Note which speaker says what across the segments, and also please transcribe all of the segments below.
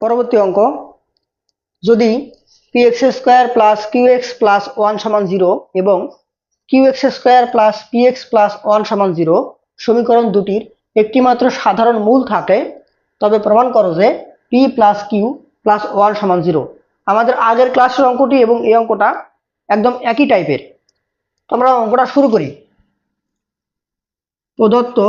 Speaker 1: পরবর্তী অঙ্ক, যদি px square plus qx plus 1 সমান 0 এবং qx square plus px plus 1 সমান 0 সমীকরণ দুটির একটি মাত্র সাধারণ মূল থাকে, তবে প্রমাণ করো যে p প্লাস q প্লাস 1 সমান 0। আমাদের আগের ক্লাসের অঙ্কটি এবং এই অঙ্কটা একদম একই টাইপের। তো আমরা অঙ্কটা শুরু করি। প্রদত্ত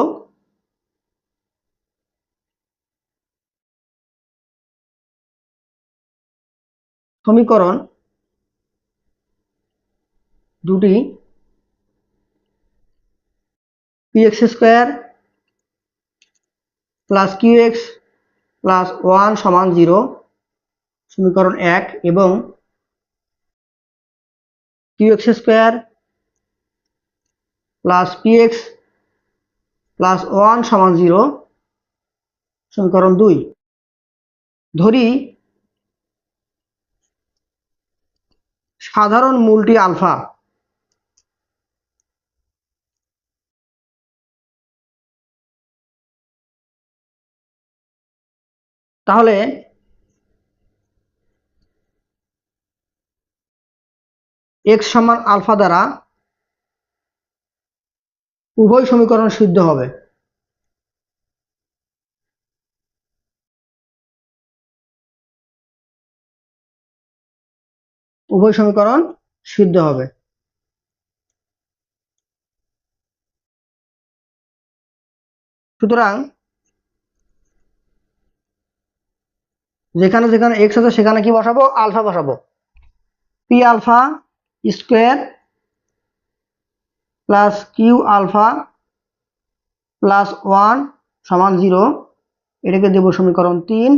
Speaker 1: সমীকরণ দুটি px square plus qx plus 1 সমান 0 সমীকরণ 1 এবং qx square plus px plus 1 সমান 0 সমীকরণ 2। ধরি সাধারণ মূলটি আলফা, তাহলে x সমান আলফা দ্বারা উভয় সমীকরণ সিদ্ধ হবে। উভয় সমীকরণ সিদ্ধ হবে। সুতরাং যেখানে যেখানে x আছে সেখানে কি বসাবো? আলফা বসাবো। P alpha square plus Q alpha plus 1 সমান 0, এটাকে দেব সমীকরণ 3,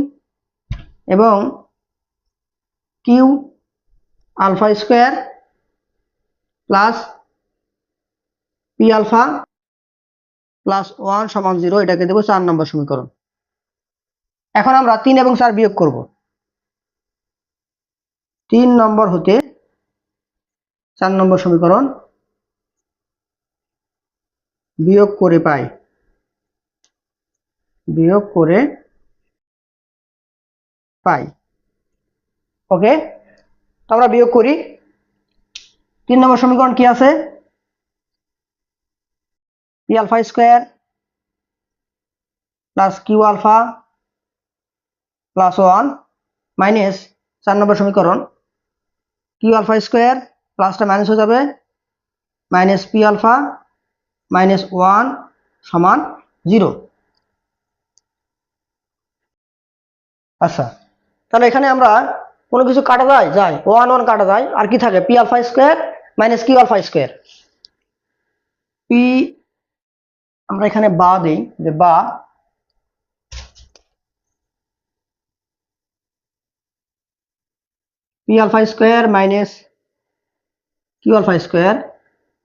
Speaker 1: এবং Q alpha square plus P alpha plus 1 সমান 0, এটাকে দেব 4 নম্বর সমীকরণ। এখন আমরা 3 এবং 4 বিয়োগ করব। 3 নম্বর হতে 4 নম্বর সমীকরণ বিয়োগ করে পাই, ওকে। তো আমরা বিয়োগ করি। 3 নম্বর সমীকরণ কি আছে? P alpha square plus Q alpha plus 1 minus 4 number সমীকরণ কিউ আলফা স্কোয়ার, প্লাসটা মাইনাস হয়ে যাবে, মাইনাস পি আলফা মাইনাস 1 সমান 0। আচ্ছা, তাহলে এখানে আমরা কোনো কিছু কাটা যায়? 1 1 কাটা যায়, আর কি থাকে? P alpha square minus Q alpha square. P আমরা এখানে বা দেই, যে বা P alpha square minus Q alpha square,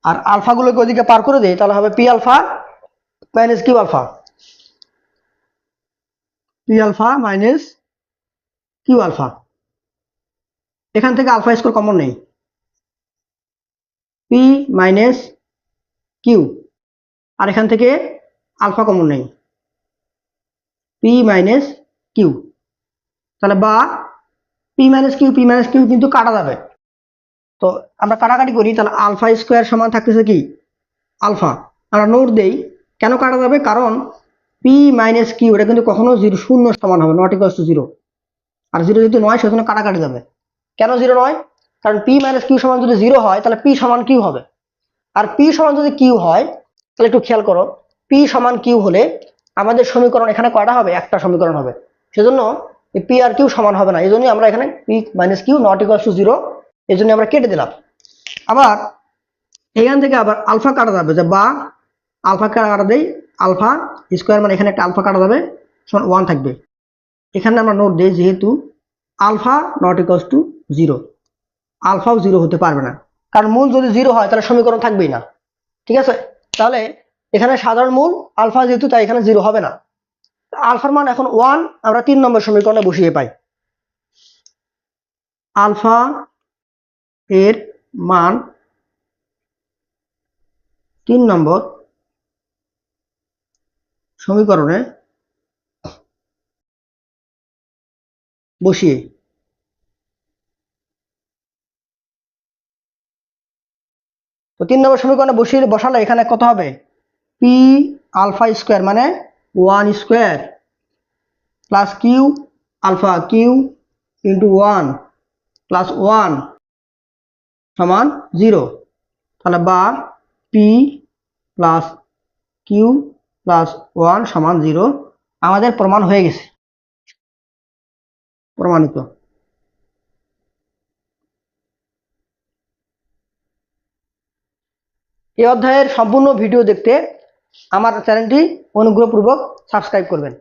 Speaker 1: আর আলফাগুলোকে ওদিকে পার করে দেই, তাহলে হবে P alpha minus Q alpha, P alpha minus Q alpha. এখান থেকে আলফা স্কোয়ার কমন নেই, পি মাইনাস কিউ, আর এখান থেকে আলফা কমন নেই, পি মাইনাস কিউ। তাহলে বা পি মাইনাস কিউ কিন্তু কাটা যাবে। তো আমরা কাটাকাটি করি, তাহলে আলফা স্কোয়ার সমান থাকতেছে কি? আলফা। আমরা নোট দেই কেন কাটা যাবে, কারণ পি মাইনাস কিউ এটা কিন্তু কখনো 0 সমান হবে, নট ইকুয়ালস টু 0, আর 0 যদি নয় সেজন্য কাটাকাটি যাবে। কেন 0 নয়? কারণ পি মাইনাস কিউ সমান যদি 0 হয় তাহলে পি সমান কিউ হবে, আর পি সমান যদি কিউ হয় তাহলে একটু খেয়াল করো, পি সমান কিউ হলে আমাদের সমীকরণ এখানে কয়টা হবে? একটা সমীকরণ হবে। সেজন্য পি আর কিউ সমান হবে না, এই জন্যই আমরা এখানে P minus Q not equals to 0, এই জন্য আমরা কেটে দিলাম। আবার এখান থেকে আবার আলফা কাটা যাবে, যে বা আলফা কাটা দেই, আলফা স্কোয়ার মানে এখানে একটা আলফা কাটা যাবে, 1 থাকবে। এখানে আমরা নোট দিই যেহেতু আলফা নট ইকুয়ালস টু 0, আলফাও 0 হতে পারবে না, কারণ মূল যদি 0 হয় তাহলে সমীকরণ থাকবেই না। ঠিক আছে, তাহলে এখানে সাধারণ মূল আলফা যেহেতু, তাই এখানে 0 হবে না। আলফার মান এখন 1, আমরা 3 নম্বর সমীকরণে বসিয়ে পাই। আলফা এর মান 3 নম্বর সমীকরণে বসিয়ে তো 3 নম্বর সমীকরণে বসালে এখানে কত হবে পি আলফা স্কোয়ার মানে 1 square plus Q alpha Q into 1 plus 1 সমান 0 তাহলে বা পি প্লাস কিউ প্লাস 1 সমান 0 আমাদের প্রমাণ হয়ে গেছে প্রমাণিত। এই অধ্যায়ের সম্পূর্ণ ভিডিও দেখতে আমার চ্যানেলটি অনুগ্রহপূর্বক সাবস্ক্রাইব করবেন।